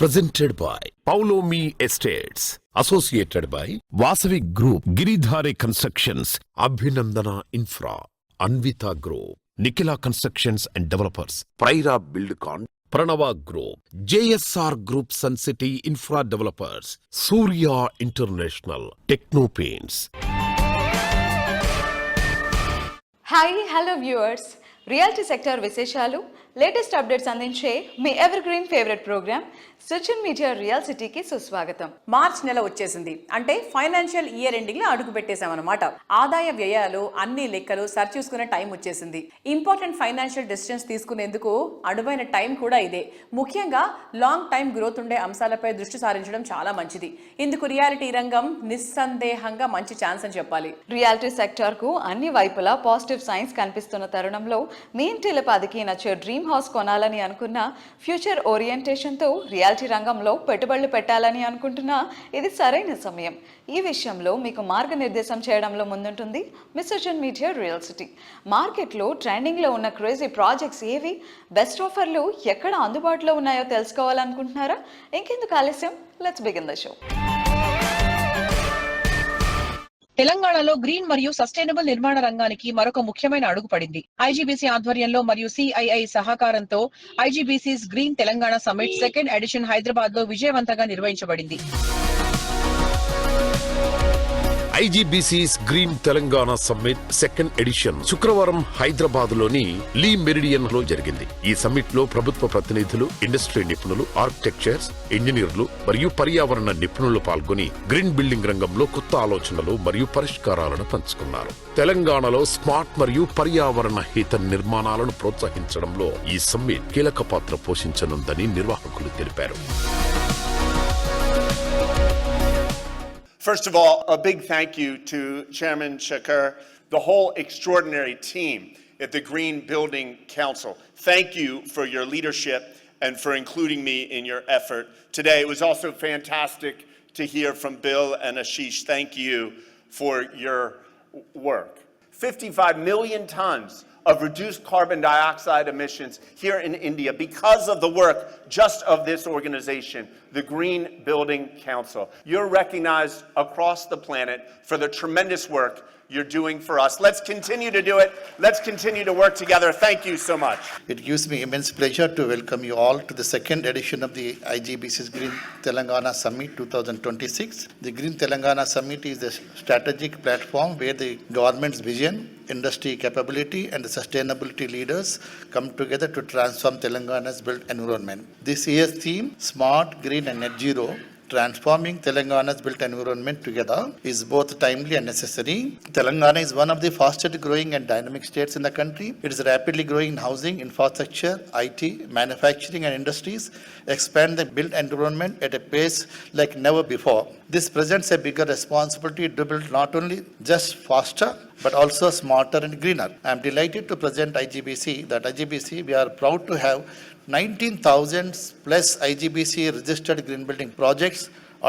presented by Paulomi Estates, associated by Vasavi Group, Giridhare Constructions, Abhinandana Infra, Anvita Group, Nikila Constructions and Developers, Praira Buildcon, Pranava Group, JSR Group, Sun City Infra Developers, Surya International, Techno Paints. Hi, hello viewers. Reality sector విశేషాలు, latest updates అందించే మీ ever green favourite programme social media real సిటీకి సుస్వాగతం. March నెల వచ్చేసింది అంటే financial year ending లో అడుగు పెట్టేశామన్నమాట. ఆదాయ వ్యయాలు అన్ని లెక్కలు సరిచూసుకునే టైం వచ్చేసింది. ఇంపార్టెంట్ ఫైనాన్షియల్ డెసిషన్స్ తీసుకునేందుకు అనువైన టైం కూడా ఇదే. ముఖ్యంగా లాంగ్ టైం గ్రోత్ ఉండే అంశాలపై దృష్టి సారించడం చాలా మంచిది. ఇందుకు రియాలిటీ రంగం నిస్సందేహంగా మంచి ఛాన్స్ అని చెప్పాలి. రియాలిటీ సెక్టార్ కు అన్ని వైపులా పాజిటివ్ సైన్స్ కనిపిస్తున్న తరుణంలో మీ ఇంటిల పదికి నచ్చే డ్రీమ్ హౌస్ కొనాలని అనుకున్న, ఫ్యూచర్ ఓరియంటేషన్తో రియాలిటీ రంగంలో పెట్టుబడులు పెట్టాలని అనుకుంటున్నా ఇది సరైన సమయం. ఈ విషయంలో మీకు మార్గనిర్దేశం చేయడంలో ముందుంటుంది మీ సోషల్ మీడియా రియల్ సిటీ. మార్కెట్లో ట్రెండింగ్లో ఉన్న క్రేజీ ప్రాజెక్ట్స్ ఏవి, బెస్ట్ ఆఫర్లు ఎక్కడ అందుబాటులో ఉన్నాయో తెలుసుకోవాలనుకుంటున్నారా? ఇంకెందుకు ఆలస్యం, లెట్స్ బిగిన్ ద షో. తెలంగాణలో గ్రీన్ మరియు సస్టైనబుల్ నిర్మాణ రంగానికి మరొక ముఖ్యమైన అడుగు పడింది. ఐజీబీసీ ఆధ్వర్యంలో మరియు సిఐఐ సహకారంతో IGBC's green Telangana summit second edition Hyderabad లో విజయవంతంగా నిర్వహించబడింది. IGBC's green Telangana summit second edition శుక్రవారం హైదరాబాద్ లోని లీ మెరిడియన్ లో జరిగింది. ఈ సమ్మిట్ లో ప్రభుత్వ ప్రతినిధులు, ఇండస్ట్రీ నిపుణులు, ఆర్కిటెక్చర్స్, ఇంజనీర్లు మరియు పర్యావరణ నిపుణులు పాల్గొని గ్రీన్ బిల్డింగ్ రంగంలో కొత్త ఆలోచనలు మరియు పరిష్కారాలను పంచుకున్నారు. తెలంగాణలో స్మార్ట్ మరియు పర్యావరణ హిత నిర్మాణాలను ప్రోత్సహించడంలో ఈ సమ్మిట్ కీలక పాత్ర పోషించనుందని నిర్వాహకులు తెలిపారు. First of all, a big thank you to Chairman Shakur, the whole extraordinary team at the Green Building Council. Thank you for your leadership and for including me in your effort today. It was also fantastic to hear from Bill and Ashish. Thank you for your work. 55 million tons of reduced carbon dioxide emissions here in India because of the work just of this organization, the Green Building Council. You're recognized across the planet for the tremendous work you're doing for us. Let's continue to do it. Let's continue to work together. Thank you so much. It gives me immense pleasure to welcome you all to the second edition of the IGBC's Green Telangana Summit 2026. The Green Telangana Summit is a strategic platform where the government's vision, industry capability and the sustainability leaders come together to transform Telangana's built environment. This year's theme, Smart, Green and Net Zero, transforming Telangana's built environment together, is both timely and necessary. Telangana is one of the fastest growing and dynamic states in the country. It is rapidly growing in housing, infrastructure, IT, manufacturing and industries, expand the built environment at a pace like never before. This presents a bigger responsibility to build not only just faster, but also smarter and greener. I am delighted to present IGBC. We are proud to have 19,000 plus IGBC registered green building projects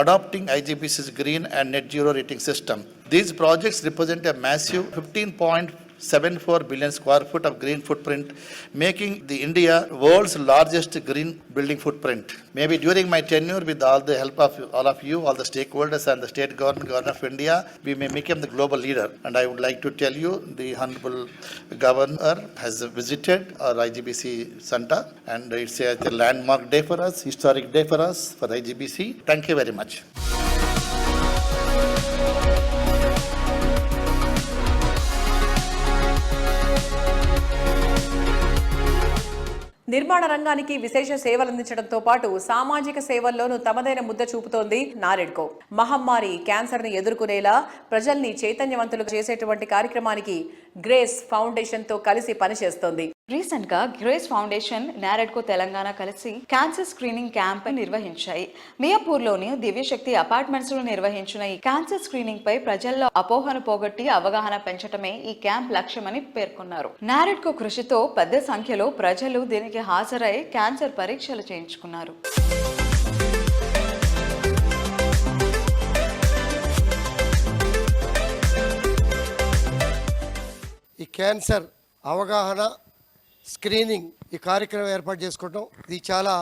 adopting IGBC's green and net zero rating system. These projects represent a massive 15.74 billion square foot of green footprint, making the India world's largest green building footprint. Maybe during my tenure, with all the help of all of you, all the stakeholders and the state government of India, we may become the global leader. And I would like to tell you, the Honorable Governor has visited our IGBC center, and it's a landmark day for us, historic day for us, for IGBC. Thank you very much. నిర్మాణ రంగానికి విశేష సేవలు అందించడంతో పాటు సామాజిక సేవల్లోనూ తమదైన ముద్ద చూపుతోంది నారెడ్కో. మహమ్మారి క్యాన్సర్ ని ఎదుర్కొనేలా ప్రజల్ని చైతన్యవంతులు చేసేటువంటి కార్యక్రమానికి గ్రేస్ ఫౌండేషన్ తో కలిసి పనిచేస్తోంది. రీసెంట్ గా గ్రేస్ ఫౌండేషన్, నారెడ్కో తెలంగాణ కలిసి క్యాన్సర్ స్క్రీనింగ్ క్యాంప్ నిర్వహించాయి. మియాపూర్లోని దివ్యశక్తి అపార్ట్మెంట్స్ లో నిర్వహించిన ఈ క్యాన్సర్ స్క్రీనింగ్ పై ప్రజల్లో అపోహను పోగొట్టి అవగాహన పెంచడమే ఈ క్యాంప్ లక్ష్యమని పేర్కొన్నారు. నారెడ్కో కృషితో పెద్ద సంఖ్యలో ప్రజలు దీనికి హాజరై క్యాన్సర్ పరీక్షలు చేయించుకున్నారు. ఈ క్యాన్సర్ అవగాహన స్క్రీనింగ్ ఈ కార్యక్రమం ఏర్పాటు చేసుకోవటం ఇది చాలా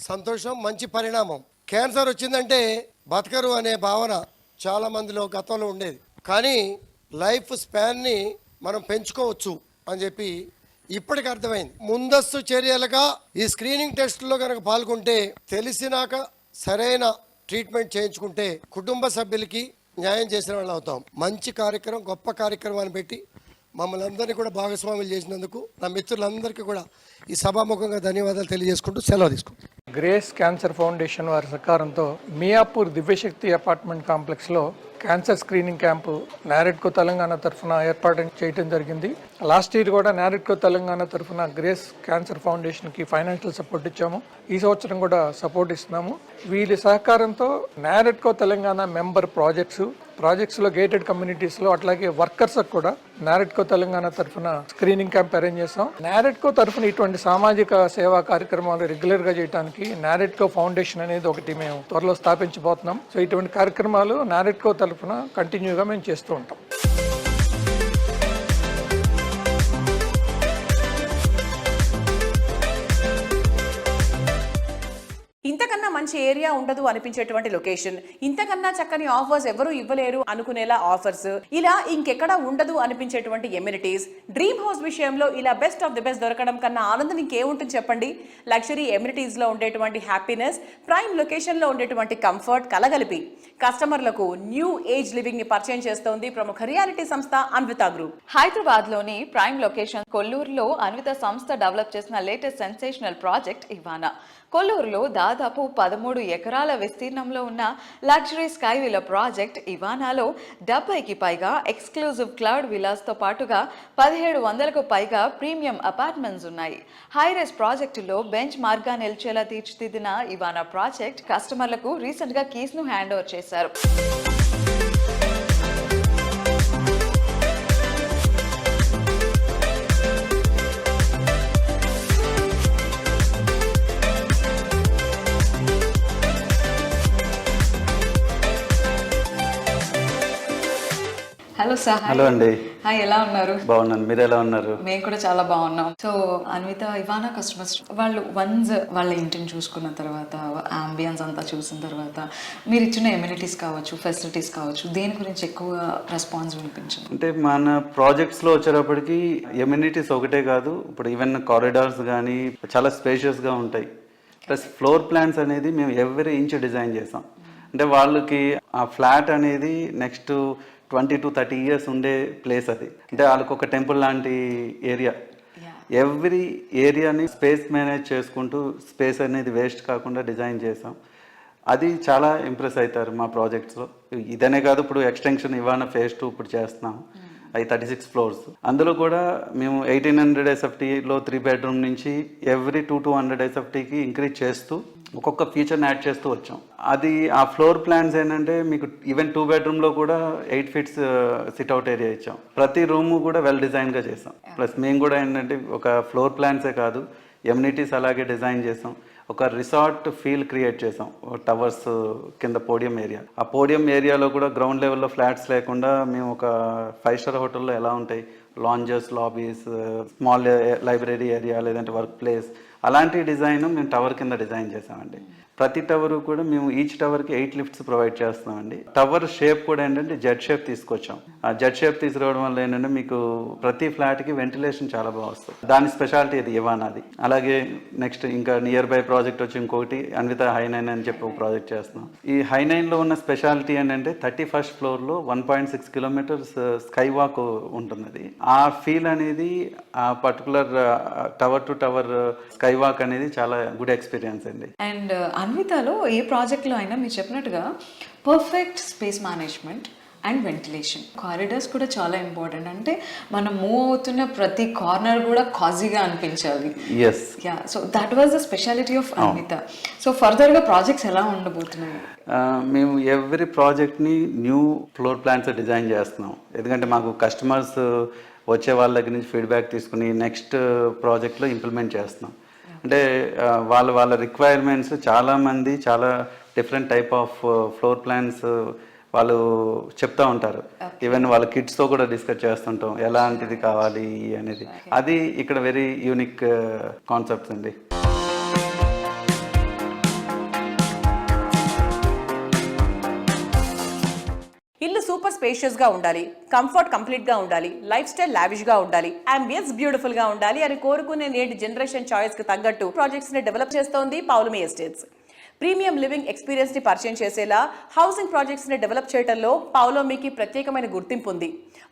సంతోషం, మంచి పరిణామం. క్యాన్సర్ వచ్చిందంటే బతకరు అనే భావన చాలా మందిలో గతంలో ఉండేది. కానీ లైఫ్ స్పాన్ని మనం పెంచుకోవచ్చు అని చెప్పి ఇప్పటికి అర్థమైంది. ముందస్తు చర్యలుగా ఈ స్క్రీనింగ్ టెస్టులో కనుక పాల్గొంటే తెలిసినాక సరైన ట్రీట్మెంట్ చేయించుకుంటే కుటుంబ సభ్యులకి న్యాయం చేసిన వాళ్ళు అవుతాం. మంచి కార్యక్రమం, గొప్ప కార్యక్రమాన్ని పెట్టి మమ్మల్ని అందరినీ కూడా భాగస్వాములు చేసినందుకు నా మిత్రులందరికీ కూడా ఈ సభాముఖంగా ధన్యవాదాలు తెలియజేసుకుంటూ సెలవు తీసుకుంటాం. గ్రేస్ క్యాన్సర్ ఫౌండేషన్ వారి సహకారంతో మియాపూర్ దివ్యశక్తి అపార్ట్మెంట్ కాంప్లెక్స్లో cancer screening camp NAREDCO Telangana తరఫున ఏర్పాటు చేయడం జరిగింది. లాస్ట్ ఇయర్ కూడా నారెడ్కో తెలంగాణ తరఫున గ్రేస్ క్యాన్సర్ ఫౌండేషన్కి ఫైనాన్షియల్ సపోర్ట్ ఇచ్చాము. ఈ సంవత్సరం కూడా సపోర్ట్ ఇస్తున్నాము. వీరి సహకారంతో నారెడ్కో తెలంగాణ మెంబర్ ప్రాజెక్ట్స్లో గేటెడ్ కమ్యూనిటీస్లో అట్లాగే వర్కర్స్ కూడా నారెడ్కో తెలంగాణ తరఫున స్క్రీనింగ్ క్యాంప్ అరేంజ్ చేస్తాం. నారెడ్కో తరఫున ఇటువంటి సామాజిక సేవా కార్యక్రమాలు రెగ్యులర్గా చేయడానికి నారెడ్కో ఫౌండేషన్ అనేది ఒకటి మేము త్వరలో స్థాపించబోతున్నాం. సో ఇటువంటి కార్యక్రమాలు నారెడ్కో తరఫున కంటిన్యూగా మేము చేస్తూ ఉంటాం. ఇంతకన్నా మంచి ఏరియా ఉండదు అనిపించేటువంటి లొకేషన్, ఇంతకన్నా చక్కని ఆఫర్స్ ఎవరు ఇవ్వలేరు అనుకునేలా ఆఫర్స్, ఇలా ఇంకెక్కడా ఉండదు అనిపించేటువంటి ఎమ్యూనిటీస్. డ్రీమ్ హౌస్ విషయంలో ఇలా బెస్ట్ ఆఫ్ ది బెస్ట్ దొరకడం కన్నా ఆనందం ఇంకేముంటుంది చెప్పండి. లగ్జరీ ఎమ్యూనిటీస్ లో ఉండేటువంటి హ్యాపీనెస్, ప్రైమ్ లొకేషన్ లో ఉండేటువంటి కంఫర్ట్ కలగలిపి కస్టమర్లకు న్యూ ఏజ్ లివింగ్ ని పరిచయం చేస్తోంది ప్రముఖ రియాలిటీ సంస్థ అన్విత గ్రూప్. హైదరాబాద్ లోని ప్రైమ్ లొకేషన్ కొల్లూరులో అన్విత సంస్థ డెవలప్ చేసిన లేటెస్ట్ సెన్సేషనల్ ప్రాజెక్ట్ ఇవానా. కొల్లూరులో దాదాపు 13 ఎకరాల విస్తీర్ణంలో ఉన్న లగ్జరీ స్కై విలా ప్రాజెక్ట్ ఇవానాలో 70కి పైగా ఎక్స్క్లూజివ్ క్లౌడ్ విలాస్తో పాటుగా 1700కు పైగా ప్రీమియం అపార్ట్మెంట్స్ ఉన్నాయి. హైరైజ్ ప్రాజెక్టులో బెంచ్ మార్గా నిలిచేలా తీర్చిదిద్దిన ఇవానా ప్రాజెక్ట్ కస్టమర్లకు రీసెంట్గా కీస్ను హ్యాండ్ ఓవర్ చేశారు. Hello sir. హలో అండి. హాయ్, ఎలా ఉన్నారు? బాగున్నాను, మీరు ఎలా ఉన్నారు? మేము కూడా చాలా బాగున్నాం. సో అన్విత ఇవానా కస్టమర్స్ వాళ్ళు వన్స్ వాళ్ళ ఇంటిని చూసుకున్న తర్వాత, అంబియన్స్ అంతా చూసిన తర్వాత మీరు ఇచ్చిన ఎమ్యూనిటీస్ కావచ్చు, ఫెసిలిటీస్ కావచ్చు, దేని గురించి ఎక్కువ రెస్పాన్స్ వినిపించింది? అంటే మన ప్రాజెక్ట్స్లో వచ్చేటప్పటికి ఎమ్యూనిటీస్ ఒకటే కాదు, ఇప్పుడు ఈవెన్ కారిడార్స్ కానీ చాలా స్పేషియస్గా ఉంటాయి. ప్లస్ ఫ్లోర్ ప్లాన్స్ అనేది మేము ఎవ్రీ ఇంచ్ డిజైన్ చేసాం. అంటే వాళ్ళకి ఆ ఫ్లాట్ అనేది నెక్స్ట్ 20 to 30 years ఉండే ప్లేస్ అది. అంటే వాళ్ళకి ఒక టెంపుల్ లాంటి ఏరియా. ఎవ్రీ ఏరియాని స్పేస్ మేనేజ్ చేసుకుంటూ స్పేస్ అనేది వేస్ట్ కాకుండా డిజైన్ చేసాం. అది చాలా ఇంప్రెస్ అవుతారు మా ప్రాజెక్ట్స్లో. ఇదనే కాదు, ఇప్పుడు ఎక్స్టెన్షన్ ఇవానా phase 2 ఇప్పుడు చేస్తున్నాం. అవి 36 floors. అందులో కూడా మేము 1800 SFTలో 3 bedroom నుంచి ఎవ్రీ 2 to 100 SFTకి ఇంక్రీజ్ చేస్తూ ఒక్కొక్క ఫీచర్ని యాడ్ చేస్తూ వచ్చాం. అది ఆ ఫ్లోర్ ప్లాన్స్ ఏంటంటే మీకు ఈవెన్ 2 bedroomలో కూడా 8 feet సిట్అవుట్ ఏరియా ఇచ్చాం. ప్రతి రూము కూడా వెల్ డిజైన్గా చేసాం. ప్లస్ మేము కూడా ఏంటంటే ఒక ఫ్లోర్ ప్లాన్సే కాదు, ఎమ్యూనిటీస్ అలాగే డిజైన్ చేసాం. ఒక రిసార్ట్ ఫీల్ క్రియేట్ చేసాం. టవర్స్ కింద పోడియం ఏరియా, ఆ పోడియం ఏరియాలో కూడా గ్రౌండ్ లెవెల్లో ఫ్లాట్స్ లేకుండా మేము ఒక 5-star హోటల్లో ఎలా ఉంటాయి lounges, lobbies, small library area, లేదంటే వర్క్ ప్లేస్, అలాంటి డిజైన్ మేము టవర్ కింద డిజైన్ చేసామండి. ప్రతి టవర్ కూడా మేము ఈచ్ టవర్కి 8 lifts ప్రొవైడ్ చేస్తున్నామండి. టవర్ షేప్ కూడా ఏంటంటే జెడ్ షేప్ తీసుకొచ్చాం. ఆ జెడ్ షేప్ తీసుకురావడం వల్ల ఏంటంటే మీకు ప్రతి ఫ్లాట్కి వెంటిలేషన్ చాలా బాగా వస్తుంది. దాని స్పెషాలిటీ ఇది ఇవానాది. అలాగే నెక్స్ట్ ఇంకా నియర్ బై ప్రాజెక్ట్ వచ్చి ఇంకొకటి అన్విత హై9 అని చెప్పి ఒక ప్రాజెక్ట్ చేస్తున్నాం. ఈ హై9లో ఉన్న స్పెషాలిటీ ఏంటంటే 31st floorలో 1.6 kilometers స్కై వాక్ ఉంటుంది. ఆ ఫీల్ అనేది ఆ particular tower to tower sky walk అనేది చాలా గుడ్ ఎక్స్పీరియన్స్ అండి. అండ్ అన్వితలో ఏ ప్రాజెక్ట్లో అయినా మీరు చెప్పినట్టుగా perfect space management and ventilation, corridors కూడా చాలా ఇంపార్టెంట్. అంటే మనం మూవ్ అవుతున్న ప్రతి కార్నర్ కూడా కాజీగా అనిపించాలి. So that was the speciality of Anvitha. So ఫర్దర్గా ప్రాజెక్ట్స్ ఎలా ఉండబోతున్నాయి? మేము ఎవ్రీ ప్రాజెక్ట్ని న్యూ ఫ్లోర్ ప్లాన్స్ డిజైన్ చేస్తున్నాం. ఎందుకంటే మాకు కస్టమర్స్ వచ్చే వాళ్ళ దగ్గర నుంచి ఫీడ్బ్యాక్ తీసుకుని నెక్స్ట్ ప్రాజెక్ట్లో ఇంప్లిమెంట్ చేస్తున్నాం. అంటే వాళ్ళ రిక్వైర్మెంట్స్ చాలామంది చాలా different type of floor plans వాళ్ళు చెప్తా ఉంటారు. ఈవెన్ వాళ్ళ కిడ్స్తో కూడా డిస్కస్ చేస్తుంటాం ఎలాంటిది కావాలి అనేది. అది ఇక్కడ వెరీ యూనిక్ కాన్సెప్ట్స్ అండి. ఇల్లు సూపర్ స్పేషియస్ గా ఉండాలి, కంఫర్ట్ కంప్లీట్ గా ఉండాలి, లైఫ్ స్టైల్ లావిష్ గా ఉండాలి, అంబియన్స్ బ్యూటిఫుల్ గా ఉండాలి అని కోరుకునే నేటి జనరేషన్ చాయిస్ కి తగ్గట్టు ప్రాజెక్ట్స్ ని డెవలప్ చేస్తోంది Paulomi estates. Premium living experience ని పరిచయం చేసేలా హౌసింగ్ ప్రాజెక్ట్స్ ని డెవలప్ చేయడంలో పౌలమికి ప్రత్యేకమైన గుర్తింపు ఉంది.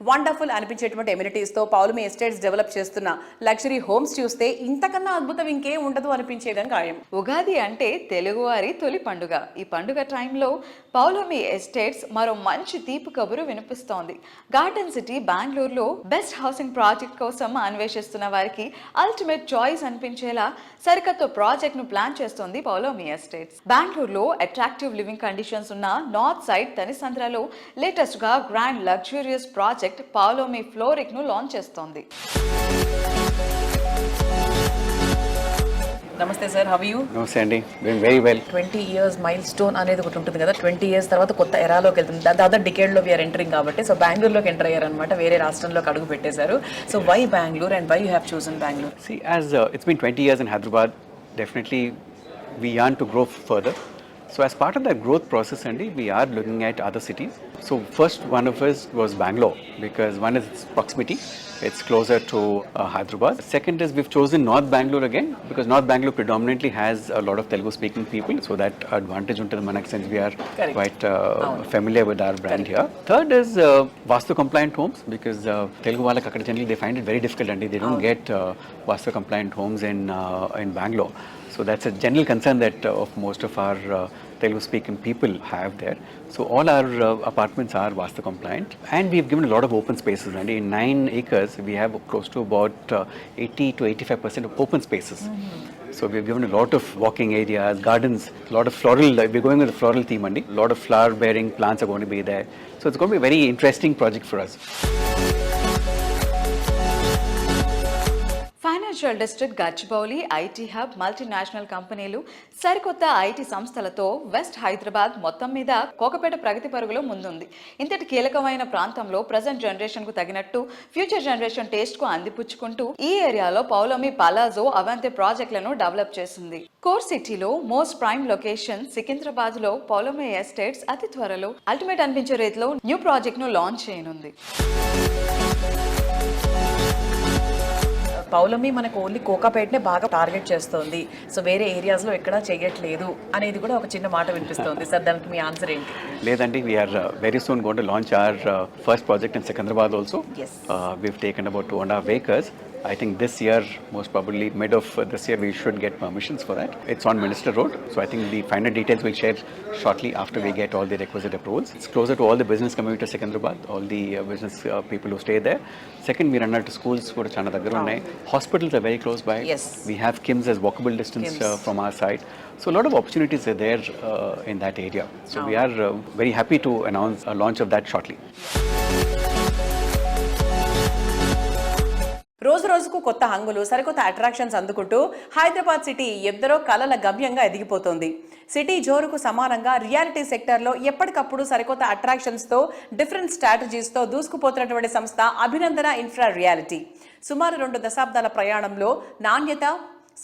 వండర్ఫుల్ అనిపించేటువంటి ఎమ్యూనిటీస్ తో పౌలమి ఎస్టేట్స్ డెవలప్ చేస్తున్న లగ్జరీ హోమ్స్ చూస్తే ఇంతకన్నా అద్భుతం ఇంకేం ఉండదు అనిపించేదని ఖాయం. ఉగాది అంటే తెలుగువారి తొలి పండుగ. ఈ పండుగ టైంలో పౌలమి ఎస్టేట్స్ మరో మంచి తీపి కబురు వినిపిస్తోంది. గార్డెన్ సిటీ బెంగళూరులో బెస్ట్ హౌసింగ్ ప్రాజెక్ట్ కోసం అన్వేషిస్తున్న వారికి అల్టిమేట్ చాయిస్ అనిపించేలా సరికొత్త ప్రాజెక్ట్ ను ప్లాన్ చేస్తోంది పౌలమి ఎస్టేట్స్. బెంగళూరులో అట్రాక్టివ్ లివింగ్ కండిషన్స్ ఉన్న నార్త్ సైడ్ తనిసంద్రలో లేటెస్ట్ గా grand luxurious project Paulomi fluoric ను లాంచ్ చేస్తోంది. నమస్తే సార్, హౌ యూ? నమస్తే అండి, doing very well. 20 years mile stone అనేది ఒకటి ఉంటుంది కదా, 20 years తర్వాత కొత్త ఎరాలోకి వెళ్తుంది. దాదాపు డికేడ్లో వీఆర్ ఎంటరింగ్ కాబట్టి సో బెంగళూరులోకి ఎంటర్ అయ్యారనమాట, వేరే రాష్ట్రంలోకి అడుగు పెట్టేశారు. So why Bengaluru and why you have chosen Bengaluru? See, as it's been 20 years in Hyderabad, definitely we yearn to grow further. So as part of that growth process, Andy, we are looking at other cities. So first one of us was Bangalore, because one is its proximity. It's closer to Hyderabad. Second is we've chosen North Bangalore again, because North Bangalore predominantly has a lot of Telugu speaking people. So that advantage unto the Manak, since we are quite familiar with our brand here. Third is Vastu compliant homes, because Telugu వాళ్ళకి అక్కడ generally they find it very difficult, and they don't get Vastu compliant homes in Bangalore. So that's a general concern that of most of our Telugu speaking people have there. So all our apartments are Vastu compliant, and we've given a lot of open spaces. And in 9 acres, we have close to about 80 to 85% of open spaces. So we've given a lot of walking areas, gardens, a lot of floral. We're going with a floral theme, Andy. A lot of flower-bearing plants are going to be there. So it's going to be a very interesting project for us. Financial district Gachibowli, IT hub, multinational కంపెనీలు, సరికొత్త IT సంస్థలతో west Hyderabad మొత్తం మీద కోకపేట ప్రగతి పరుగులో ముందుంది. ఇంతటి కీలకమైన ప్రాంతంలో ప్రజెంట్ జనరేషన్ కు తగినట్టు ఫ్యూచర్ జనరేషన్ టేస్ట్ కు అందిపుచ్చుకుంటూ ఈ ఏరియాలో పౌలమి పలాజో, అవంతి ప్రాజెక్టులను డెవలప్ చేసింది. కోర్ సిటీలో మోస్ట్ ప్రైమ్ లొకేషన్ సికింద్రాబాద్ లో పౌలమి ఎస్టేట్స్ అతి త్వరలో అల్టిమేట్ అనిపించే రీతిలో న్యూ ప్రాజెక్ట్ ను లాంచ్ చేయనుంది. పౌలమి మనకు ఓన్లీ కోకాపేటనే బాగా టార్గెట్ చేస్తోంది, సో వేరే ఏరియాస్లో ఎక్కడా చేయట్లేదు అనేది కూడా ఒక చిన్న మాట వినిపిస్తోంది. సార్, దానికి మీ ఆన్సర్ ఏంటి? లేదండి, we are very soon going to launch our first project in Secunderabad also. Yes. We've taken about 2.5 acres. I think this year, most probably mid of this year, we should get permissions for that. It's on Minister Road, so I think the final details we'll share shortly after we get all the requisite approvals. It's closer to all the business community of Secunderabad, all the business people who stay there. Second, we run out to schools kuda chana daggara unnai. Hospitals are very close by. Yes. We have KIMS as walkable distance from our side. So a lot of opportunities are there in that area. So we are very happy to announce a launch of that shortly. రోజు రోజుకు కొత్త హంగులు, సరికొత్త attractions అందుకుంటూ Hyderabad city ఎందరో కలల గమ్యంగా ఎదిగిపోతోంది. City జోరుకు సమానంగా reality సెక్టర్లో ఎప్పటికప్పుడు సరికొత్త అట్రాక్షన్స్తో, డిఫరెంట్ స్ట్రాటజీస్తో దూసుకుపోతున్నటువంటి సంస్థ అభినందన ఇన్ఫ్రా రియాలిటీ. సుమారు 2 దశాబ్దాల ప్రయాణంలో నాణ్యత,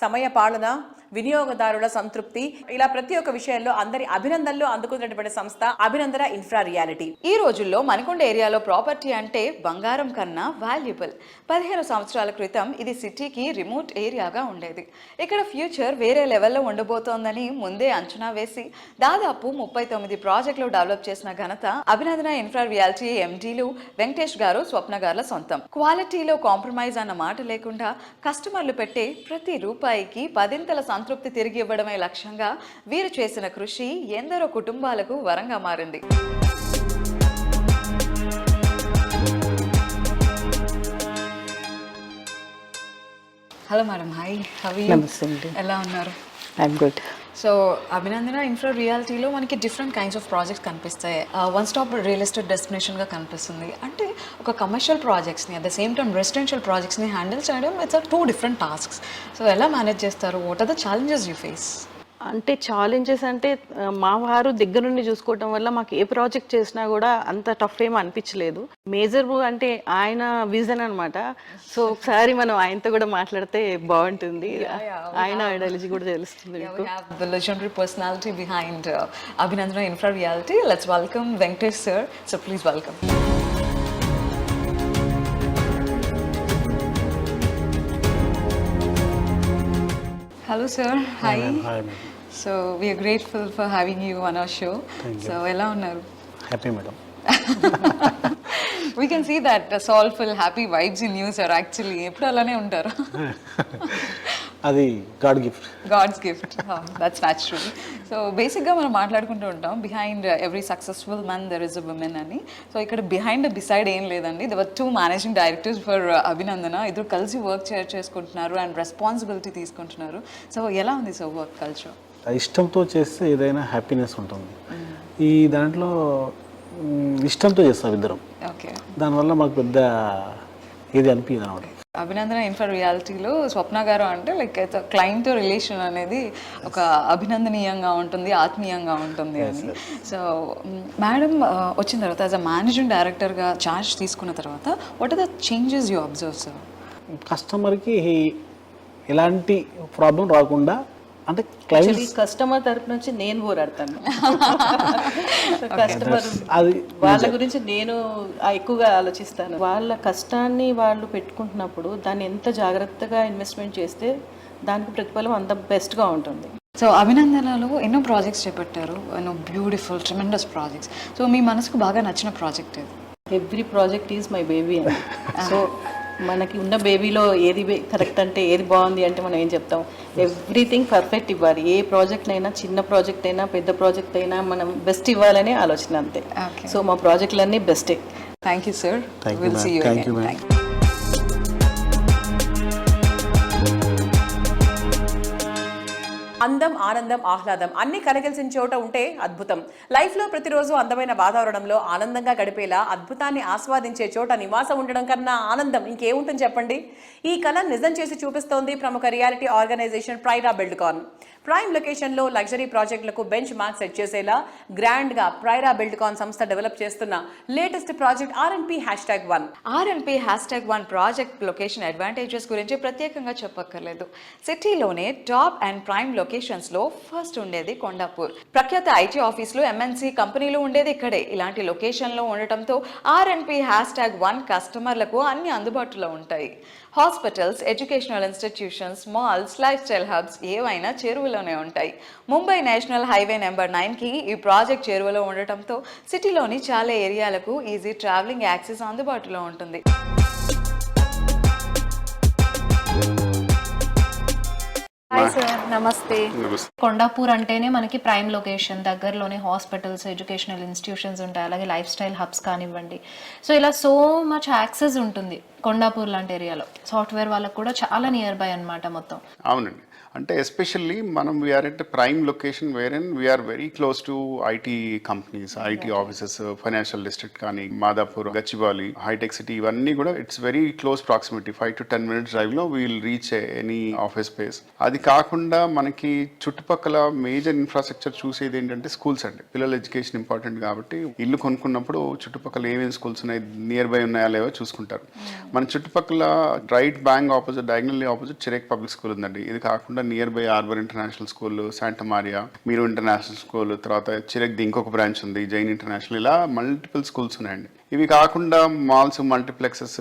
సమయ పాలన, వినియోగదారుల సంతృప్తి, ఇలా ప్రతి ఒక్క విషయంలో అందరి అభినందనలు అందుకున్నటువంటి సంస్థ అభినందన ఇన్ఫ్రా రియాలిటీ. ఈ రోజుల్లో మనకొండ ఏరియాలో ప్రాపర్టీ అంటే బంగారం కన్నా వాల్యుబుల్. 15 సంవత్సరాల క్రితం ఇది సిటీకి రిమోట్ ఏరియాగా ఉండేది. ఇక్కడ ఫ్యూచర్ వేరే లెవెల్లో ఉండబోతోందని ముందే అంచనా వేసి దాదాపు 39 ప్రాజెక్టులు డెవలప్ చేసిన ఘనత అభినందన ఇన్ఫ్రా రియాలిటీ ఎండీలు వెంకటేష్ గారు, స్వప్న గారుల సొంతం. క్వాలిటీలో కాంప్రమైజ్ అన్న మాట లేకుండా కస్టమర్లు పెట్టే ప్రతి రూపాయికి 10 సంతృప్తి తిరిగి ఇవ్వడమే లక్ష్యంగా వీరు చేసిన కృషి ఎందరో కుటుంబాలకు వరంగా మారింది. Hello madam, hi, how are you? నమస్తే అండి. ఎలా ఉన్నారు? I'm good. So Abhinandana infra రియాలిటీలో మనకి డిఫరెంట్ కైండ్స్ ఆఫ్ ప్రాజెక్ట్స్ కనిపిస్తాయి. వన్ స్టాప్ రియల్ ఎస్టేట్ డెస్టినేషన్గా కనిపిస్తుంది. అంటే ఒక కమర్షియల్ ప్రాజెక్ట్స్ని at the same time residential ప్రాజెక్ట్స్ని హ్యాండిల్ చేయడం ఇట్స్ 2 డిఫరెంట్ టాస్క్స్. సో ఎలా మేనేజ్ చేస్తారు? What are the challenges you face? అంటే ఛాలెంజెస్ అంటే మా వారు దగ్గర నుండి చూసుకోవటం వల్ల మాకు ఏ ప్రాజెక్ట్ చేసినా కూడా అంత టఫ్ ఏం అనిపించలేదు. మేజర్ అంటే ఆయన విజన్ అన్నమాట. సో ఒకసారి మనం ఆయనతో కూడా మాట్లాడితే బాగుంటుంది. ఆయన ఐడియాలజీ కూడా తెలుస్తుంది Yeah, మీకు. we have the legendary personality behind Abhinandana Infra Realty. Let's welcome Venkatesh sir. So please welcome. Hello sir. Hi. Hi, madam. So we are grateful for having you on our show. Thank you. So ఎలా ఉన్నారు? Happy, madam. We can see that soulful, happy vibes in you, sir. Actually, ఎప్పుడు అలానే ఉంటారు. అది God gift. God's gift. That's natural. So బేసిక్గా మనం మాట్లాడుకుంటూ ఉంటాం behind every successful man there is a women అని. సో ఇక్కడ బిహైండ్ బిసైడ్ ఏం లేదండి. There were 2 managing directors for అభినందన. ఇద్దరు కలిసి వర్క్ చేసుకుంటున్నారు అండ్ రెస్పాన్సిబిలిటీ తీసుకుంటున్నారు. సో ఎలా ఉంది సార్ వర్క్ కల్చర్? ఇష్టంతో చేస్తే ఏదైనా హ్యాపీనెస్ ఉంటుంది. ఈ దాంట్లో ఇష్టంతో చేస్తాం ఇద్దరం. ఓకే. దానివల్ల మాకు పెద్ద ఏది అనిపించదు అనమాట. అభినందన ఇన్ఫర్ రియాలిటీలో స్వప్న గారు అంటే లైక్ క్లయింట్తో రిలేషన్ అనేది ఒక అభినందనీయంగా ఉంటుంది, ఆత్మీయంగా ఉంటుంది అని. సో మేడం వచ్చిన తర్వాత యాజ్ అ మేనేజింగ్ డైరెక్టర్గా ఛార్జ్ తీసుకున్న తర్వాత what are the changes you observe sir? కస్టమర్కి ఎలాంటి ప్రాబ్లం రాకుండా అంటే క్లయింట్స్ కస్టమర్ తరపు నుంచి నేను పోరాడతాను. కస్టమర్ అది వాళ్ళ గురించి నేను ఎక్కువగా ఆలోచిస్తాను. వాళ్ళ కష్టాన్ని వాళ్ళు పెట్టుకుంటున్నప్పుడు దాన్ని ఎంత జాగ్రత్తగా ఇన్వెస్ట్మెంట్ చేస్తే దానికి ప్రతిఫలం అంత బెస్ట్గా ఉంటుంది. సో అభినందనలో ఎన్నో ప్రాజెక్ట్స్ చేపట్టారు, ఎన్నో బ్యూటిఫుల్ ట్రెమెండస్ ప్రాజెక్ట్స్. సో మీ మనసుకు బాగా నచ్చిన ప్రాజెక్ట్ ఏది? Every project is my baby అని. సో మనకి ఉన్న బేబీలో ఏది కరెక్ట్ అంటే ఏది బాగుంది అంటే మనం ఏం చెప్తాం? ఎవ్రీథింగ్ పర్ఫెక్ట్ ఇవ్వాలి. ఏ ప్రాజెక్ట్ అయినా, చిన్న ప్రాజెక్ట్ అయినా, పెద్ద ప్రాజెక్ట్ అయినా మనం బెస్ట్ ఇవ్వాలనే ఆలోచన అంతే. సో మా ప్రాజెక్టులన్నీ బెస్టే. Thank you sir. Thank you, will ma'am. See you Thank you, again. ma'am. అందం, ఆనందం, ఆహ్లాదం అన్ని కలగలిసిన చోట ఉంటే అద్భుతం. లైఫ్లో ప్రతిరోజు అందమైన వాతావరణంలో ఆనందంగా గడిపేలా అద్భుతాన్ని ఆస్వాదించే చోట నివాసం ఉండడం కన్నా ఆనందం ఇంకేముంటుంది చెప్పండి? ఈ కళ నిజం చేసి చూపిస్తోంది ప్రముఖ రియాలిటీ ఆర్గనైజేషన్ ప్రైరా బిల్డ్కాన్. ప్రైమ్ లొకేషన్లో లగ్జరీ ప్రాజెక్టులకు బెంచ్ మార్క్ సెట్ చేసేలా గ్రాండ్గా ప్రైరా బిల్డ్కాన్ సంస్థ డెవలప్ చేస్తున్న latest project R&P #1. R&P #1 project location advantages గురించి ప్రత్యేకంగా చెప్పక్కర్లేదు. సిటీలోనే టాప్ అండ్ ప్రైమ్ లొకేషన్స్లో ఫస్ట్ ఉండేది కొండాపూర్. ప్రఖ్యాత IT ఆఫీసులు, MNC కంపెనీలు ఉండేది ఇక్కడే. ఇలాంటి లొకేషన్లో ఉండటంతో R&P #1 కస్టమర్లకు అన్ని అందుబాటులో ఉంటాయి. Hospitals, educational institutions, malls, lifestyle hubs ఏవైనా చేరువలోనే ఉంటాయి. ముంబై నేషనల్ హైవే నెంబర్ 9కి ఈ ప్రాజెక్ట్ చేరువలో ఉండటంతో సిటీలోని చాలా ఏరియాలకు ఈజీ ట్రావెలింగ్ యాక్సెస్ అందుబాటులో ఉంటుంది. హాయ్ సార్, నమస్తే. కొండాపూర్ అంటేనే మనకి ప్రైమ్ లొకేషన్, దగ్గరలోనే హాస్పిటల్స్, ఎడ్యుకేషనల్ ఇన్స్టిట్యూషన్స్ ఉంటాయి, అలాగే లైఫ్ స్టైల్ హబ్స్ కానివ్వండి. సో ఇలా సో మచ్ యాక్సెస్ ఉంటుంది కొండాపూర్ లాంటి ఏరియాలో. సాఫ్ట్వేర్ వాళ్ళకు కూడా చాలా నియర్ బై అన్నమాట మొత్తం. అవునండి. అంటే ఎస్పెషల్లీ మనం we are at prime location where and we are very close to IT companies, IT offices, financial district కానీ, మాదాపూర్, గచ్చిబౌలి, హైటెక్ సిటీ, ఇవన్నీ కూడా it's very close proximity. 5 to 10 minutes డ్రైవ్లో we'll reach any office space. అది కాకుండా మనకి చుట్టుపక్కల మేజర్ ఇన్ఫ్రాస్ట్రక్చర్ చూసేది ఏంటంటే స్కూల్స్ అండి. పిల్లల ఎడ్యుకేషన్ ఇంపార్టెంట్ కాబట్టి ఇల్లు కొనుక్కున్నప్పుడు చుట్టుపక్కల ఏమేమి స్కూల్స్ ఉన్నాయి, నియర్ బై ఉన్నాయా లేవో చూసుకుంటారు. మన చుట్టుపక్కల right bank opposite, diagonally opposite Chirec public school ఉందండి. ఇది కాకుండా near by Arbor international school, Santa Maria, మీరు ఇంటర్నేషనల్ స్కూల్, తర్వాత చిరెక్ ఇంకొక బ్రాంచ్ ఉంది, జైన్ ఇంటర్నేషనల్, ఇలా మల్టిపుల్ స్కూల్స్ ఉన్నాయండి. ఇవి కాకుండా malls, multiplexes,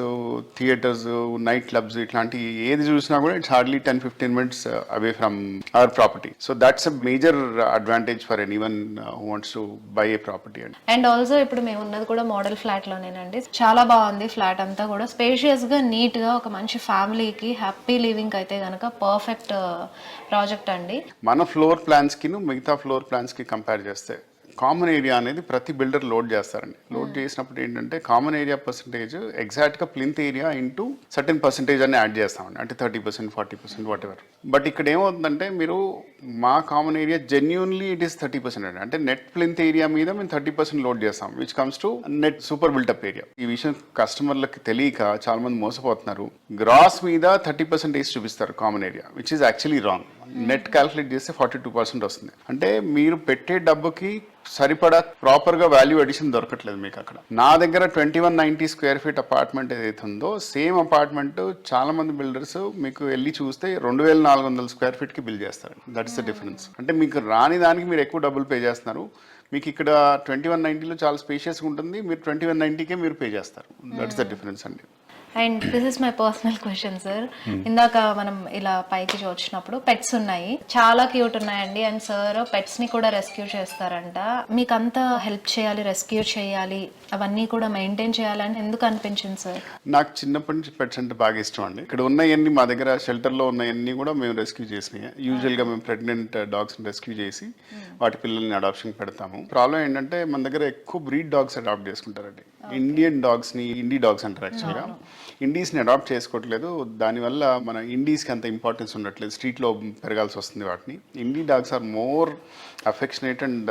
theatres, night clubs, ఇట్లాంటి ఏది చూసినా కూడా it's hardly 10-15 minutes away from our property. So that's a major advantage for anyone who wants to buy a property అండి. అండ్ ఆల్సో ఇప్పుడు మేము ఉన్నది కూడా మోడల్ ఫ్లాట్ లోనేనండి. చాలా బాగుంది ఫ్లాట్ అంతా కూడా, స్పేషియస్ గా, నీట్ గా, ఒక మంచి ఫ్యామిలీకి హ్యాపీ లివింగ్ అయితే గనక పర్ఫెక్ట్ ప్రాజెక్ట్ అండి. మన ఫ్లోర్ ప్లాన్స్ కి మిగతా ఫ్లోర్ ప్లాన్స్ కి కంపేర్ చేస్తే కామన్ ఏరియా అనేది ప్రతి బిల్డర్ లోడ్ చేస్తారండి. లోడ్ చేసినప్పుడు ఏంటంటే కామన్ ఏరియా పర్సంటేజ్ ఎగ్జాక్ట్గా plinth area into certain percentage అని యాడ్ చేస్తామండి. అంటే 30%, 40%, వాట్ ఎవర్. బట్ ఇక్కడ ఏమవుతుందంటే మీరు మా common area genuinely it is 30% అండి. అంటే నెట్ ప్లింత్ ఏరియా మీద మేము 30% లోడ్ చేస్తాం, which comes to net super built-up area. ఈ విషయం కస్టమర్లకి తెలియక చాలా మంది మోసపోతున్నారు. గ్రాస్ మీద 30% చూపిస్తారు common area, which is actually wrong. Net calculate చేస్తే 42% వస్తుంది. అంటే మీరు పెట్టే డబ్బుకి సరిపడా ప్రాపర్గా వాల్యూ అడిషన్ దొరకట్లేదు మీకు అక్కడ. నా దగ్గర 2190 స్క్వేర్ ఫీట్ అపార్ట్మెంట్ ఏదైతే ఉందో సేమ్ అపార్ట్మెంట్ చాలా మంది బిల్డర్స్ మీకు వెళ్ళి చూస్తే 2400 స్క్వేర్ ఫీట్కి బిల్ చేస్తారు. That is the difference. అంటే మీకు రాని దానికి మీరు ఎక్కువ డబ్బులు పే చేస్తున్నారు. మీకు ఇక్కడ 2190లో చాలా స్పేషియస్గా ఉంటుంది, మీరు 2190కే మీరు పే చేస్తారు. దట్ ఇస్ ద డిఫరెన్స్ అండి. And this is my personal question sir. ఇందాక మనం ఇలా పైకి వచ్చినప్పుడు పెట్స్ ఉన్నాయి, చాలా క్యూట్ ఉన్నాయండి. అండ్ సార్ పెట్స్ ని కూడా రెస్క్యూ చేస్తారంట. మీకు అంతా హెల్ప్ చేయాలి, రెస్క్యూ చేయాలి, అవన్నీ కూడా మెయింటైన్ చేయాలని ఎందుకు అనిపించింది సార్? నాకు చిన్నప్పటి నుంచి పెట్స్ అంటే బాగా ఇష్టం అండి. ఇక్కడ ఉన్నవన్నీ మా దగ్గర షెల్టర్లో ఉన్నవన్నీ కూడా మేము రెస్క్యూ చేసినాయి. యూజువల్గా మేము ప్రెగ్నెంట్ డాగ్స్ని రెస్క్యూ చేసి వాటి పిల్లల్ని అడాప్షన్ పెడతాము. ప్రాబ్లం ఏంటంటే మన దగ్గర ఎక్కువ బ్రీడ్ డాగ్స్ అడాప్ట్ చేసుకుంటారండి. ఇండియన్ డాగ్స్ని ఇండీ డాగ్స్ అంటారు యాక్చువల్గా. ఇండీస్ని అడాప్ట్ చేసుకోవట్లేదు. దానివల్ల మన ఇండీస్కి అంత ఇంపార్టెన్స్ ఉండట్లేదు, స్ట్రీట్లో పెరగాల్సి వస్తుంది వాటిని. Indie dogs are more affectionate and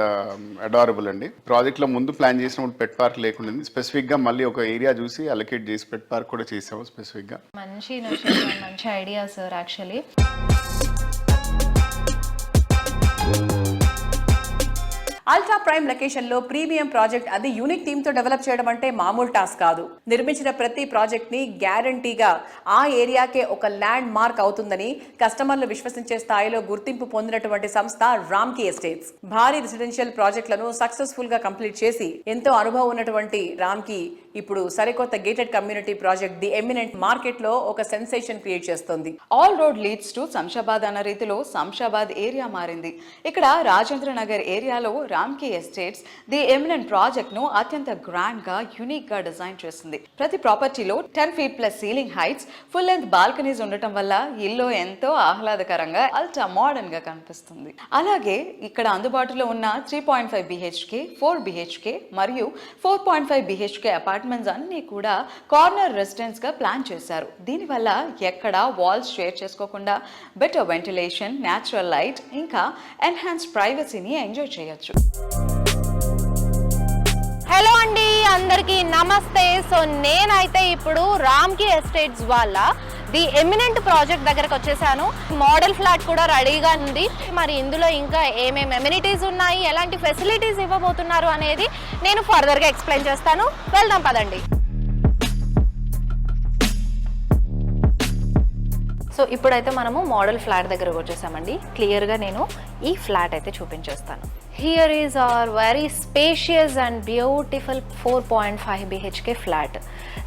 adorable అండి. ప్రాజెక్ట్లో ముందు ప్లాన్ చేసినప్పుడు పెట్ పార్క్ లేకుండా స్పెసిఫిక్గా మళ్ళీ ఒక ఏరియా చూసి అలొకేట్ చేసి పెట్ పార్క్ కూడా చేసాము స్పెసిఫిక్గా. మంచి idea sir actually. Ultra prime location లో ప్రీమియం ప్రాజెక్ట్, అది యూనిక్ టీమ్ తో డెవలప్ చేయడం అంటే మామూలు టాస్క్ కాదు. నిర్మించిన ప్రతి ప్రాజెక్ట్ ని గ్యారంటీగా ఆ ఏరియాకే ఒక ల్యాండ్ మార్క్ అవుతుందని కస్టమర్లు విశ్వసించే స్థాయిలో గుర్తింపు పొందినటువంటి సంస్థ రామ్కీ ఎస్టేట్స్. భారీ రెసిడెన్షియల్ ప్రాజెక్టులను సక్సెస్ఫుల్ గా కంప్లీట్ చేసి ఎంతో అనుభవం ఉన్నటువంటి రామ్కీ ఇప్పుడు సరికొత్త gated community project the eminent market లో ఒక సెన్సేషన్ క్రియేట్ చేస్తోంది. All road leads to Shamshabad అన్న రీతిలో శంషాబాద్ ఏరియా మారింది. ఇక్కడ రాజేంద్ర నగర్ ఏరియాలో Ramky estates the eminent project ను అత్యంత గ్రాండ్ గా, యూనిక్ గా డిజైన్ చేసింది. ప్రతి ప్రాపర్టీలో 10 feet plus ceiling heights, full length balconies ఉండటం వల్ల ఇల్లు ఎంతో ఆహ్లాదకరంగా, అల్ట్రా మోడర్న్ గా కనిపిస్తుంది. అలాగే ఇక్కడ అందుబాటులో ఉన్న 3.5 BHK, 4 BHK మరియు 4.5 BHK అపార్ట్మెంట్స్ అన్ని కూడా కార్నర్ రెసిడెన్స్ గా ప్లాన్ చేశారు. దీనివల్ల ఎక్కడ వాల్స్ షేర్ చేసుకోకుండా బెటర్ వెంటిలేషన్, న్యాచురల్ లైట్ ఇంకా ఎన్హాన్స్ ప్రైవసీని ఎంజాయ్ చేయొచ్చు. హలో అండి, అందరికీ నమస్తే. సో నేనైతే ఇప్పుడు రామ్కీ ఎస్టేట్స్ వాళ్ళ ది ఎమినెంట్ ప్రాజెక్ట్ దగ్గరకు వచ్చేసాను. మోడల్ ఫ్లాట్ కూడా రెడీగా ఉంది. మరి ఇందులో ఇంకా ఏమేమి ఎమ్యూనిటీస్ ఉన్నాయి, ఎలాంటి ఫెసిలిటీస్ ఇవ్వబోతున్నారు అనేది నేను ఫర్దర్గా ఎక్స్ప్లెయిన్ చేస్తాను. వెళ్దాం పదండి. సో ఇప్పుడైతే మనము మోడల్ ఫ్లాట్ దగ్గరకు వచ్చేసామండి. క్లియర్గా నేను ఈ ఫ్లాట్ అయితే చూపించేస్తాను. Here is our very spacious and beautiful 4.5 BHK flat.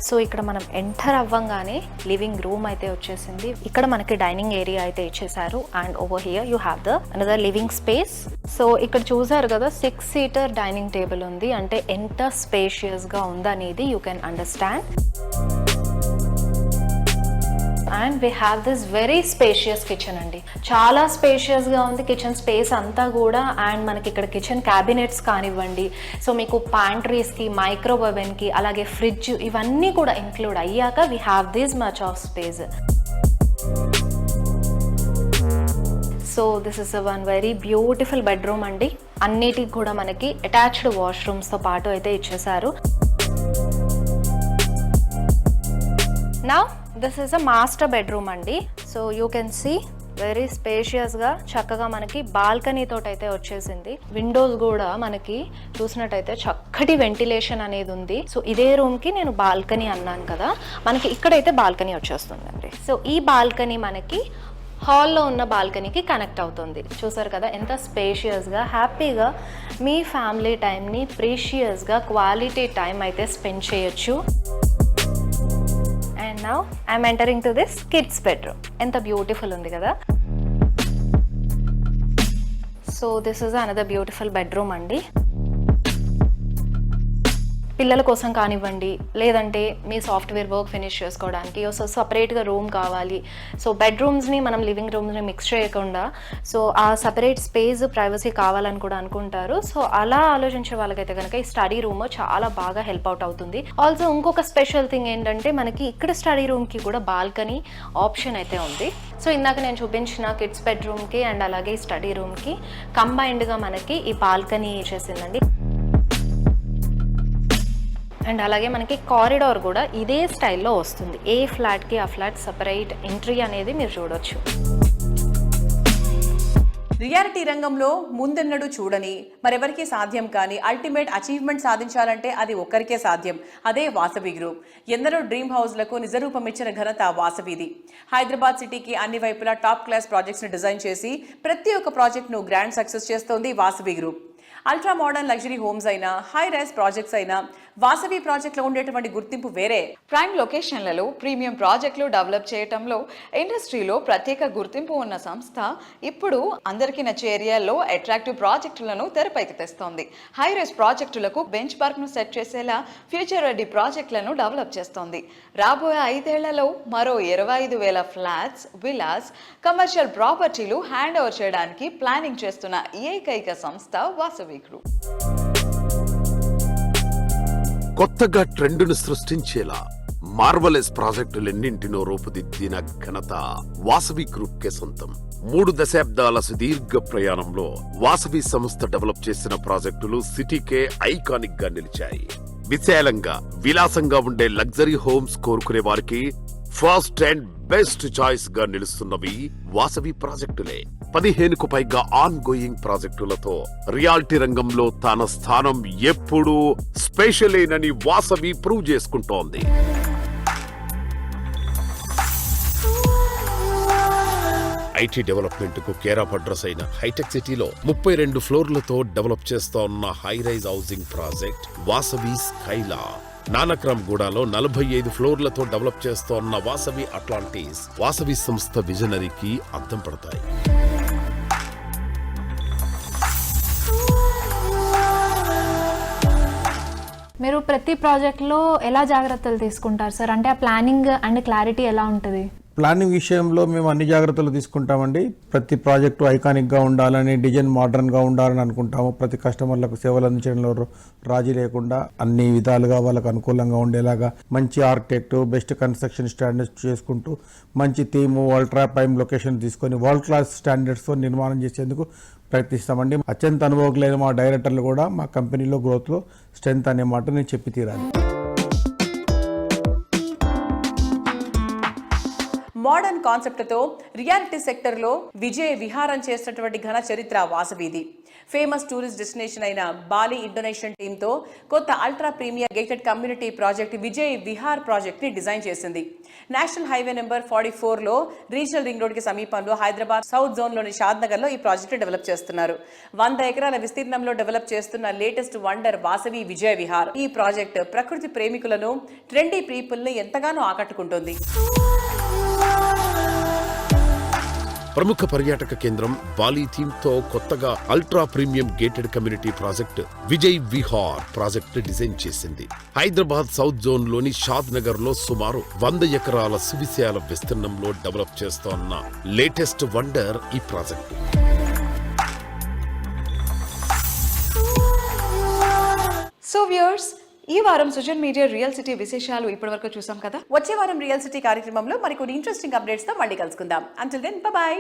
So ఇక్కడ మనం ఎంటర్ అవ్వంగానే లివింగ్ రూమ్ అయితే వచ్చేసింది. ఇక్కడ మనకి డైనింగ్ ఏరియా అయితే ఇచ్చేసారు. And over here you have the another living space. So ఇక్కడ చూసారు కదా 6-seater డైనింగ్ టేబుల్ ఉంది. అంటే ఎంత స్పేషియస్గా ఉందనేది you can understand. And we have this very spacious kitchen అండి. చాలా స్పేషియస్గా ఉంది కిచెన్ స్పేస్ అంతా కూడా. అండ్ మనకి ఇక్కడ కిచెన్ క్యాబినెట్స్ కానివ్వండి, సో మీకు ప్యాంట్రీస్కి, మైక్రోవేవెన్కి, అలాగే ఫ్రిడ్జ్, ఇవన్నీ కూడా ఇంక్లూడ్ అయ్యాక we have this much of space. So this is one very beautiful bedroom అండి. అన్నిటికి కూడా మనకి అటాచ్డ్ వాష్రూమ్స్తో పాటు అయితే ఇచ్చేసారు. Now this is a master bedroom అండి. So you can see very స్పేషియస్గా, చక్కగా మనకి బాల్కనీ తోటి అయితే వచ్చేసింది. విండోస్ కూడా మనకి చూసినట్టయితే చక్కటి వెంటిలేషన్ అనేది ఉంది. సో ఇదే రూమ్కి నేను బాల్కనీ అన్నాను కదా, మనకి ఇక్కడైతే బాల్కనీ వచ్చేస్తుందండి. సో ఈ బాల్కనీ మనకి హాల్లో ఉన్న బాల్కనీకి కనెక్ట్ అవుతుంది. చూసారు కదా ఎంత స్పేషియస్గా, హ్యాపీగా మీ ఫ్యామిలీ టైంని ప్రీషియస్గా క్వాలిటీ టైం అయితే స్పెండ్ చేయొచ్చు. And now I'm entering to this kids bedroom. ఎంత బ్యూటిఫుల్ ఉంది కదా. So this is another beautiful bedroom అండి. పిల్లల కోసం కానివ్వండి, లేదంటే మీ సాఫ్ట్వేర్ వర్క్ ఫినిష్ చేసుకోవడానికి సో సపరేట్గా రూమ్ కావాలి. సో బెడ్రూమ్స్ని మనం లివింగ్ రూమ్స్ని మిక్స్ చేయకుండా సో ఆ సపరేట్ స్పేస్, ప్రైవసీ కావాలని కూడా అనుకుంటారు. సో అలా ఆలోచించే వాళ్ళకైతే కనుక ఈ స్టడీ రూమ్ చాలా బాగా హెల్ప్ అవుట్ అవుతుంది. ఆల్సో ఇంకొక స్పెషల్ థింగ్ ఏంటంటే మనకి ఇక్కడ స్టడీ రూమ్కి కూడా బాల్కనీ ఆప్షన్ అయితే ఉంది. సో ఇందాక నేను చూపించిన కిడ్స్ బెడ్రూమ్కి అండ్ అలాగే స్టడీ రూమ్కి కంబైన్డ్గా మనకి ఈ బాల్కనీ చేసిందండి. అండ్ అలాగే మనకి కారిడార్ కూడా ఇదే స్టైల్లో వస్తుంది. ఏ ఫ్లాట్కి ఆ ఫ్లాట్ సపరేట్ ఎంట్రీ అనేది మీరు చూడొచ్చు. రియాలిటీ రంగంలో ముందెన్నడూ చూడని, మరెవరికీ సాధ్యం కానీ అల్టిమేట్ అచీవ్మెంట్ సాధించాలంటే అది ఒక్కరికే సాధ్యం. అదే వాసవి గ్రూప్. ఎందరో డ్రీమ్ హౌస్లకు నిజరూపం ఇచ్చిన ఘనత వాసవిది. హైదరాబాద్ సిటీకి అన్ని వైపులా టాప్ క్లాస్ ప్రాజెక్ట్స్ ని డిజైన్ చేసి ప్రతి ఒక్క ప్రాజెక్ట్ ను గ్రాండ్ సక్సెస్ చేస్తోంది Vasavi group. Ultra modern luxury homes అయినా, హై రైజ్ ప్రాజెక్ట్స్ అయినా వాసవి ప్రాజెక్టులో ఉండేటువంటి గుర్తింపు వేరే. ప్రైమ్ లొకేషన్లలో ప్రీమియం ప్రాజెక్టులు డెవలప్ చేయటంలో ఇండస్ట్రీలో ప్రత్యేక గుర్తింపు ఉన్న సంస్థ ఇప్పుడు అందరికీ నచ్చే ఏరియాల్లో అట్రాక్టివ్ ప్రాజెక్టులను తెరపైకి తెస్తోంది. హై రైజ్ ప్రాజెక్టులకు బెంచ్ మార్క్ ను సెట్ చేసేలా ఫ్యూచర్ రెడీ ప్రాజెక్టులను డెవలప్ చేస్తోంది. రాబోయే 5 ఏళ్లలో మరో 25,000 ఫ్లాట్స్, విలాస్, కమర్షియల్ ప్రాపర్టీలు హ్యాండ్ ఓవర్ చేయడానికి ప్లానింగ్ చేస్తున్న ఏకైక సంస్థ వాసవి గ్రూప్. కొత్తగా ట్రెండ్ను సృష్టించేలా మార్వలెస్ ప్రాజెక్టులెన్నింటినో రూపుదిద్దిన ఘనత వాసవి గ్రూప్ కే సొంతం. 3 దశాబ్దాల సుదీర్ఘ ప్రయాణంలో వాసవి సంస్థ డెవలప్ చేసిన ప్రాజెక్టులు సిటీకే ఐకానిక్ గా నిలిచాయి. విశాలంగా, విలాసంగా ఉండే లగ్జరీ హోమ్స్ కోరుకునే వారికి ఫస్ట్ అండ్ బెస్ట్ చాయిస్ గా నిలుస్తున్నవి వాసవి ప్రాజెక్టులే. 15కు పైగా ఆన్ గోయింగ్ ప్రాజెక్టులతో రియాలిటీ రంగంలో తన స్థానం ఎప్పుడూ స్పెషలేనని వాసవి ప్రూవ్ చేసుకుంటోంది. ఐటీ డెవలప్మెంట్ కు కేర్ ఆఫ్ అడ్రస్ అయిన హైటెక్ సిటీలో 32 ఫ్లోర్లతో డెవలప్ చేస్తోన్న high rise housing project Vasavi Skyla. Nanakram గూడలో 45 ఫ్లోర్లతో డెవలప్ చేస్తోన్న వాసవి అట్లాంటిస్ వాసవి సంస్థ విజనరీకి అద్దం పడతాయి. మీరు ప్రతి ప్రాజెక్ట్లో ఎలా జాగ్రత్తలు తీసుకుంటారు సార్? అంటే ఆ ప్లానింగ్ అండ్ క్లారిటీ ఎలా ఉంటుంది? ప్లానింగ్ విషయంలో మేము అన్ని జాగ్రత్తలు తీసుకుంటామండి. ప్రతి ప్రాజెక్టు ఐకానిక్గా ఉండాలని, డిజైన్ మోడర్న్గా ఉండాలని అనుకుంటాము. ప్రతి కస్టమర్లకు సేవలు అందించడంలో రాజీ లేకుండా అన్ని విధాలుగా వాళ్ళకు అనుకూలంగా ఉండేలాగా మంచి ఆర్కిటెక్ట్, బెస్ట్ కన్స్ట్రక్షన్ స్టాండర్డ్స్ చేసుకుంటూ మంచి థీము, అల్ట్రా ప్రైమ్ లొకేషన్ తీసుకొని వరల్డ్ క్లాస్ స్టాండర్డ్స్తో నిర్మాణం చేసేందుకు ప్రయత్నిస్తామండి. అత్యంత అనుభవజ్ఞులైన మా డైరెక్టర్లు కూడా మా కంపెనీలో గ్రోత్లో స్ట్రెంత్ అనే మాట నేను చెప్పి తీరాలి. మోడర్న్ కాన్సెప్ట్తో రియాలిటీ సెక్టర్లో విజయ్ విహారం చేసినటువంటి ఘన చరిత్ర వాసవిది. ఫేమస్ టూరిస్ట్ డెస్టినేషన్ అయిన బాలి ఇండోనేషియన్ టీంతో కొత్త ultra premier gated community project Vijay Vihar project ని డిజైన్ చేసింది. నేషనల్ హైవే నెంబర్ 44లో రీజనల్ రింగ్ రోడ్ కి సమీపంలో హైదరాబాద్ సౌత్ జోన్ లోని షాద్ నగర్ లో ఈ ప్రాజెక్ట్ డెవలప్ చేస్తున్నారు. 100 ఎకరాల విస్తీర్ణంలో డెవలప్ చేస్తున్న లేటెస్ట్ వండర్ వాసవి విజయ్ విహార్. ఈ ప్రాజెక్ట్ ప్రకృతి ప్రేమికులను, ట్రెండీ పీపుల్ ని ఎంతగానో ఆకట్టుకుంటోంది. ప్రముఖ పర్యాటక కేంద్రం బాలి థీమ్ తో కొత్తగా ultra premium gated community project Vijay Vihar project design చేసింది. హైదరాబాద్ సౌత్ జోన్ లోని షాద్ నగర్ లో సుమారు 100 ఎకరాల సువిశాల విస్తీర్ణంలో డెవలప్ చేస్తోన్న లేటెస్ట్ వండర్ ఈ ప్రాజెక్టు. సో వ్యూయర్స్, ఈ వారం సోషల్ మీడియా రియల్ సిటీ విశేషాలు ఇప్పటివరకు చూసాం కదా. వచ్చే వారం రియల్ సిటీ కార్యక్రమంలో మరికొన్ని ఇంట్రెస్టింగ్ అప్డేట్స్ తో మళ్ళీ కలుసుకుందాం. Until then, bye by.